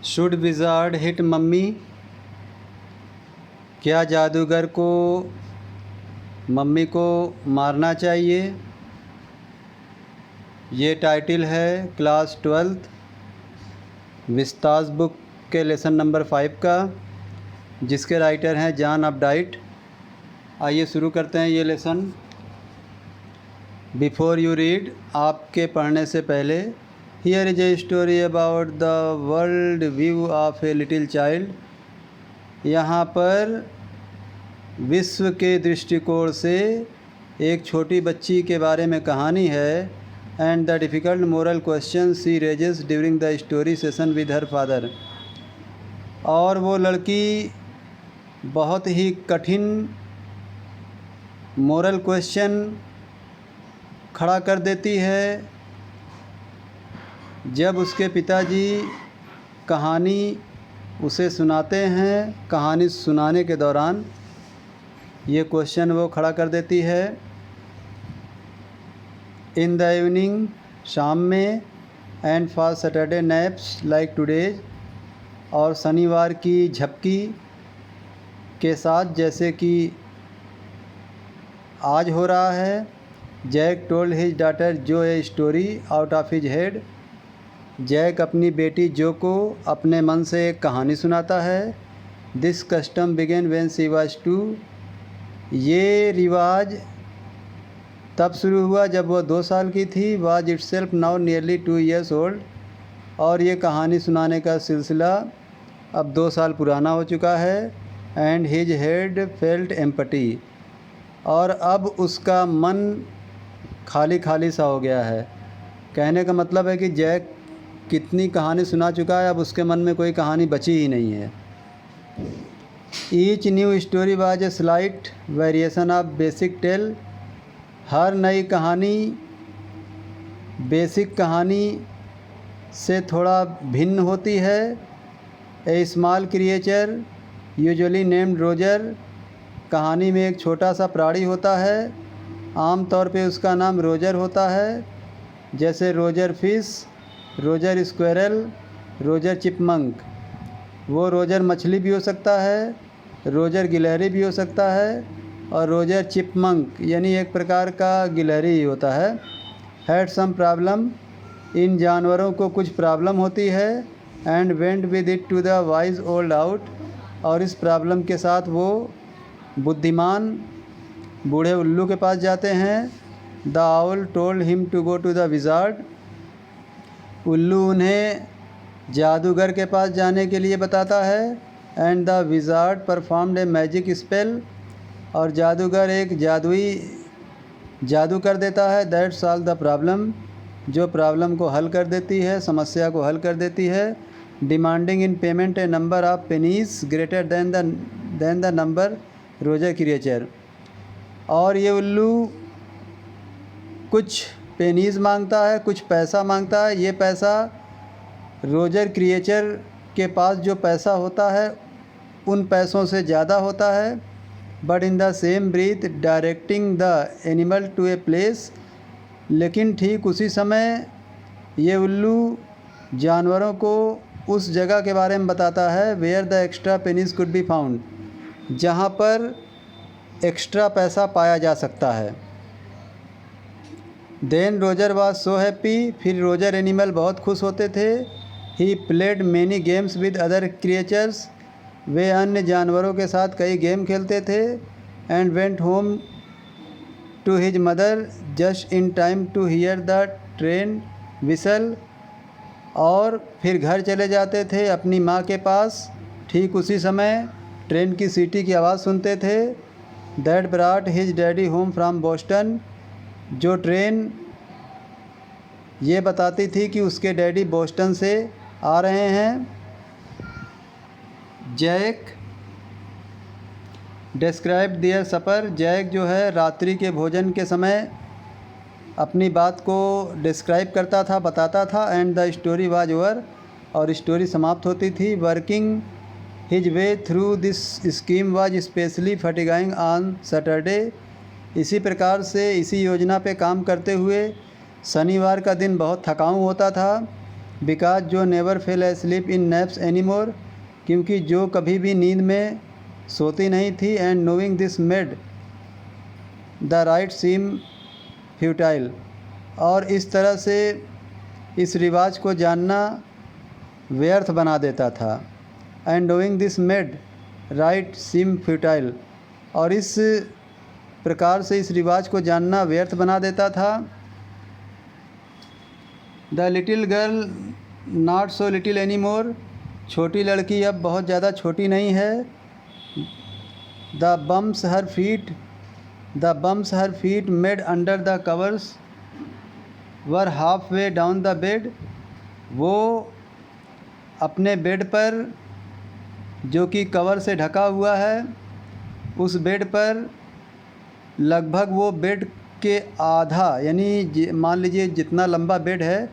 Should wizard hit mummy? क्या जादूगर को मम्मी को मारना चाहिए? ये टाइटल है क्लास 12th विस्तास बुक के लेसन नंबर 5 का, जिसके राइटर हैं जॉन अपडाइट। आइए शुरू करते हैं ये लेसन। बिफोर यू रीड, आपके पढ़ने से पहले, here is a story about the world view of a little child. यहाँ पर विश्व के दृष्टिकोण से एक छोटी बच्ची के बारे में कहानी है। And the difficult moral question she raises during the story session with her father. और वो लड़की बहुत ही कठिन मोरल क्वेश्चन खड़ा कर देती है जब उसके पिताजी कहानी उसे सुनाते हैं। कहानी सुनाने के दौरान ये क्वेश्चन वो खड़ा कर देती है। इन द इवनिंग, शाम में, and for Saturday naps like today's, और शनिवार की झपकी के साथ जैसे कि आज हो रहा है। Jack told his daughter Jo a story out of his head. Jack अपनी बेटी जो को अपने मन से एक कहानी सुनाता है। This custom began when she was 2। ये रिवाज तब शुरू हुआ जब वह 2 साल की थी। Was itself now nearly 2 years old. और ये कहानी सुनाने का सिलसिला अब 2 साल पुराना हो चुका है। And his head felt empty. और अब उसका मन खाली खाली सा हो गया है। कहने का मतलब है कि जैक कितनी कहानी सुना चुका है, अब उसके मन में कोई कहानी बची ही नहीं है। Each new story was a slight variation of basic tale. हर नई कहानी बेसिक कहानी से थोड़ा भिन्न होती है। A small creature usually named Roger. कहानी में एक छोटा सा प्राणी होता है, आम तौर पे उसका नाम रोजर होता है, जैसे Roger fish, Roger squirrel, Roger chipmunk. वो रोजर मछली भी हो सकता है, रोजर गिलहरी भी हो सकता है, और रोजर चिपमंक यानी एक प्रकार का गिलहरी ही होता है। Had some problem. इन जानवरों को कुछ प्रॉब्लम होती है। And went with it to the wise old owl. और इस प्रॉब्लम के साथ वो बुद्धिमान बूढ़े उल्लू के पास जाते हैं। The owl told him to go to the wizard. उल्लू उन्हें जादूगर के पास जाने के लिए बताता है। And the wizard performed a magic spell. और जादूगर एक जादू कर देता है। दैट सॉल्व द प्रॉब्लम, जो प्रॉब्लम को हल कर देती है, समस्या को हल कर देती है। Demanding in payment A number of pennies greater than the number Roger creature. और ये उल्लू कुछ पेनीज मांगता है, कुछ पैसा मांगता है। ये पैसा रोजर क्रिएचर के पास जो पैसा होता है उन पैसों से ज़्यादा होता है। But in the same breath directing the animal to a place. लेकिन ठीक उसी समय ये उल्लू जानवरों को उस जगह के बारे में बताता है where the extra pennies could be found, जहाँ पर एक्स्ट्रा पैसा पाया जा सकता है। Then Roger was so happy. फिर रोजर एनिमल बहुत खुश होते थे। He played many games with other creatures. वे अन्य जानवरों के साथ कई गेम खेलते थे। And went home to his mother just in time to hear the train whistle. और फिर घर चले जाते थे अपनी माँ के पास, ठीक उसी समय ट्रेन की सीटी की आवाज़ सुनते थे। That brought his daddy home from Boston. जो ट्रेन ये बताती थी कि उसके डैडी बोस्टन से आ रहे हैं। जैक डिस्क्राइब दियर सफ़र। जैक जो है रात्रि के भोजन के समय अपनी बात को डिस्क्राइब करता था, बताता था। And the story was over. और स्टोरी समाप्त होती थी। Working his way through this scheme was specially fatiguing on Saturday. इसी प्रकार से इसी योजना पे काम करते हुए शनिवार का दिन बहुत थकाऊ होता था। बिकॉज जो never fell asleep in naps any more, क्योंकि जो कभी भी नींद में सोती नहीं थी। And knowing this made the rite seem futile, और इस तरह से इस रिवाज को जानना व्यर्थ बना देता था। And knowing this made rite seem futile, और इस प्रकार से इस रिवाज को जानना व्यर्थ बना देता था। The little girl not so little any more, छोटी लड़की अब बहुत ज़्यादा छोटी नहीं है। The bumps her feet made under the covers were half way down the bed, वो अपने बेड पर जो कि कवर से ढका हुआ है, उस बेड पर लगभग वो बेड के आधा, यानी मान लीजिए जितना लंबा बेड है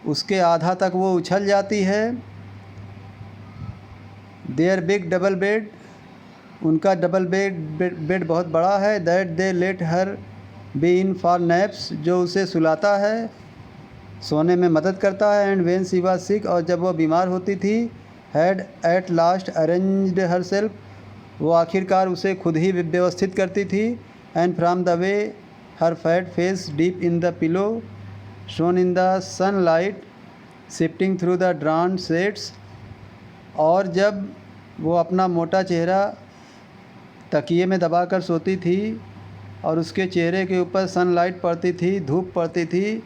उसके आधा तक वो उछल जाती है। देयर बिग डबल बेड, उनका डबल बेड बहुत बड़ा है। That they let her be in for naps, जो उसे सुलाता है, सोने में मदद करता है। And when she was sick, और जब वह बीमार होती थी, had at last arranged her self, वो आखिरकार उसे खुद ही व्यवस्थित करती थी। And from the way her fat face deep in the pillow shown in the sunlight shifting through the drawn shades, और जब वो अपना मोटा चेहरा तकिए में दबाकर सोती थी और उसके चेहरे के ऊपर सनलाइट पड़ती थी, धूप पड़ती थी,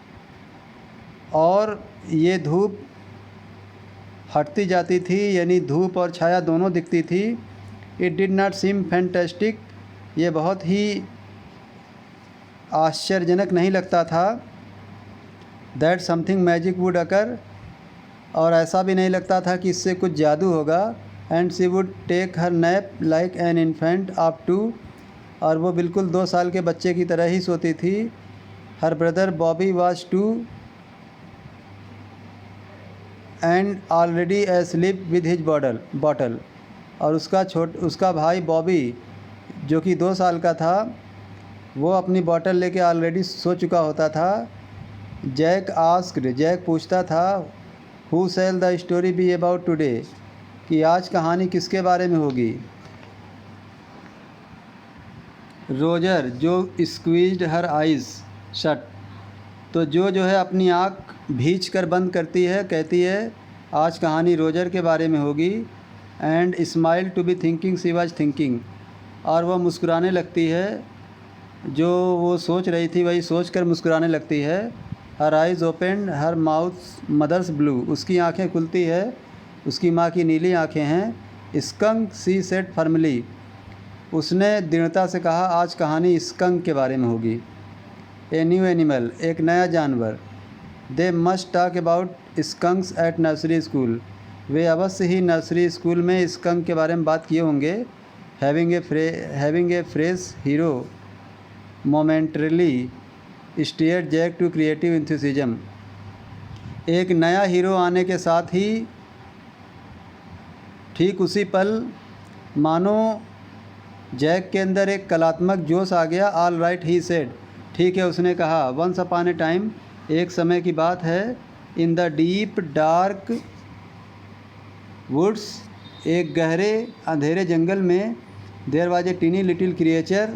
और ये धूप हटती जाती थी, यानी धूप और छाया दोनों दिखती थी। It did not seem fantastic, ये बहुत ही आश्चर्यजनक नहीं लगता था। दैट समथिंग मैजिक वुड अकर, और ऐसा भी नहीं लगता था कि इससे कुछ जादू होगा। And she would take her nap like an infant of 2, और वो बिल्कुल 2 साल के बच्चे की तरह ही सोती थी। Her brother Bobby was 2 and already asleep with his bottle, और उसका भाई बॉबी जो कि 2 साल का था, वो अपनी बॉटल लेके ऑलरेडी सो चुका होता था। जैक पूछता था, who shall the story be about today, कि आज कहानी किसके बारे में होगी। रोजर जो स्क्वीज्ड हर आइज़ शट, तो जो है अपनी आँख भींच कर बंद करती है, कहती है आज कहानी रोजर के बारे में होगी। And smile to be thinking she was thinking, और वह मुस्कुराने लगती है, जो वो सोच रही थी वही सोच कर मुस्कुराने लगती है। Her eyes open her mouth mother's blue, उसकी आँखें खुलती है, उसकी माँ की नीली आँखें हैं। स्कंक सी सेड फर्मली, उसने दृढ़ता से कहा आज कहानी स्कंक के बारे में होगी। ए न्यू एनिमल, एक नया जानवर। They must talk about skunks at nursery school, वे अवश्य ही नर्सरी स्कूल में स्कंक के बारे में बात किए होंगे। Having a fresh hero momentarily steered Jack to creative enthusiasm, एक नया हीरो आने के साथ ही ठीक उसी पल मानो जैक के अंदर एक कलात्मक जोश आ गया। ऑल राइट ही सेड, ठीक है उसने कहा। वंस अपॉन ए टाइम, एक समय की बात है। In the deep dark woods, एक गहरे अंधेरे जंगल में। There was a tiny little creature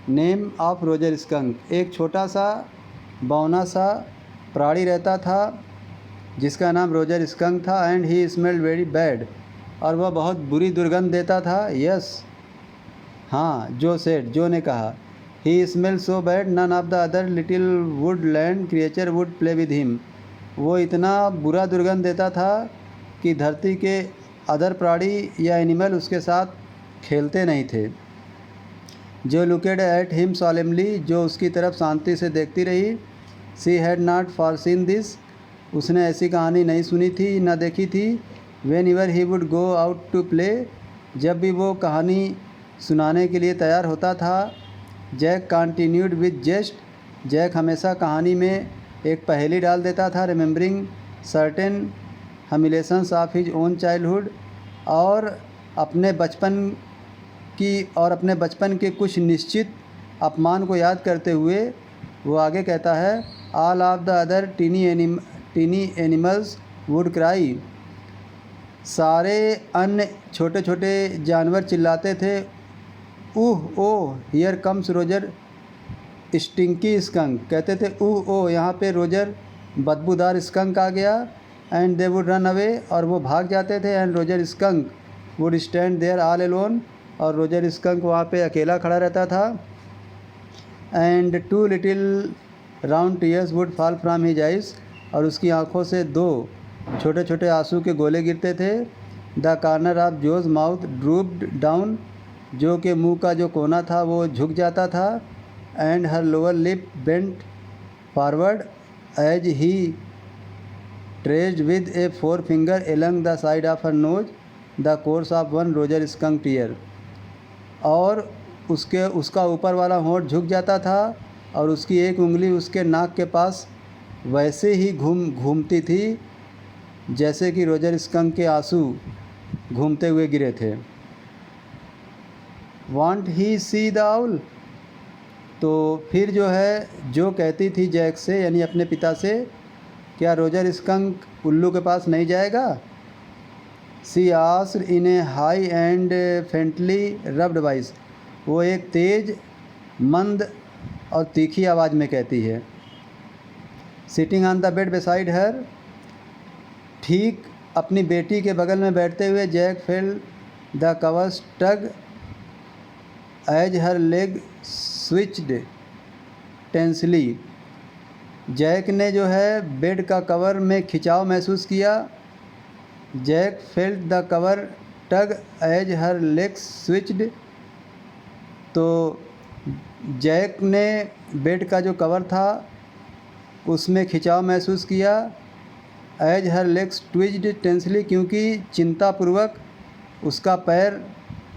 name of Roger Skunk, एक छोटा सा बौना सा प्राणी रहता था जिसका नाम रोजर स्कंक था। And he smelled very bad, और वह बहुत बुरी दुर्गंध देता था। यस, हाँ, जो ने कहा। He smell so bad none of the other little woodland creature would play with him, वो इतना बुरा दुर्गंध देता था कि धरती के अदर प्राणी या एनिमल उसके साथ खेलते नहीं थे। जो लुकेड एट हिम सॉलेमली, जो उसकी तरफ शांति से देखती रही। She had not foreseen this, उसने ऐसी कहानी नहीं सुनी थी, न देखी थी। Whenever he would go out to play, जब भी वो कहानी सुनाने के लिए तैयार होता था। Jack continued with zest, Jack हमेशा कहानी में एक पहेली डाल देता था। Remembering certain humiliations of his own childhood, और अपने बचपन के कुछ निश्चित अपमान को याद करते हुए वो आगे कहता है। All of the other tiny animals would cry, सारे अन्य छोटे छोटे जानवर चिल्लाते थे, ooh oh here comes Roger stinky skunk, कहते थे ऊह ओह यहाँ पे रोजर बदबूदार स्कंक आ गया। And they would run away, और वो भाग जाते थे। And Roger Skunk would stand there all alone, और रोजर स्कंक वहाँ पे अकेला खड़ा रहता था। And 2 little round tears would fall from his eyes, और उसकी आँखों से 2 छोटे छोटे आंसू के गोले गिरते थे। The corner of Jo's mouth drooped down, Jo के मुंह का जो कोना था वो झुक जाता था। And her lower lip bent forward as he traced with a forefinger along the side of her nose the course of one Roger Skunk tear, और उसका ऊपर वाला होंठ झुक जाता था और उसकी एक उंगली उसके नाक के पास वैसे ही घूमती थी जैसे कि रोजर स्कंक के आंसू घूमते हुए गिरे थे। Want he see the owl, तो फिर जो है जो कहती थी जैक से, यानी अपने पिता से, क्या रोजर स्कंक उल्लू के पास नहीं जाएगा? She asked in a high and faintly rubbed voice, वो एक तेज मंद और तीखी आवाज़ में कहती है। Sitting on the bed beside her, ठीक अपनी बेटी के बगल में बैठते हुए Jack felt the covers tug as her leg switched tensely, Jack ने जो है बेड का कवर में खिंचाव महसूस किया। Jack felt the cover tug as her legs switched, तो जैक ने बेड का जो कवर था उसमें खिंचाव महसूस किया। एज हर लेग्स ट्विच्ड टेंसली, क्योंकि चिंतापूर्वक उसका पैर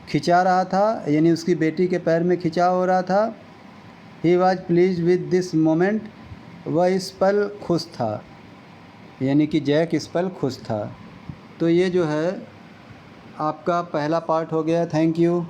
खिंचा रहा था, यानी उसकी बेटी के पैर में खिंचाव हो रहा था। He was please with this moment, वह इस पल खुश था, यानी कि जैक इस पल खुश था। तो ये जो है आपका पहला पार्ट हो गया। Thank you.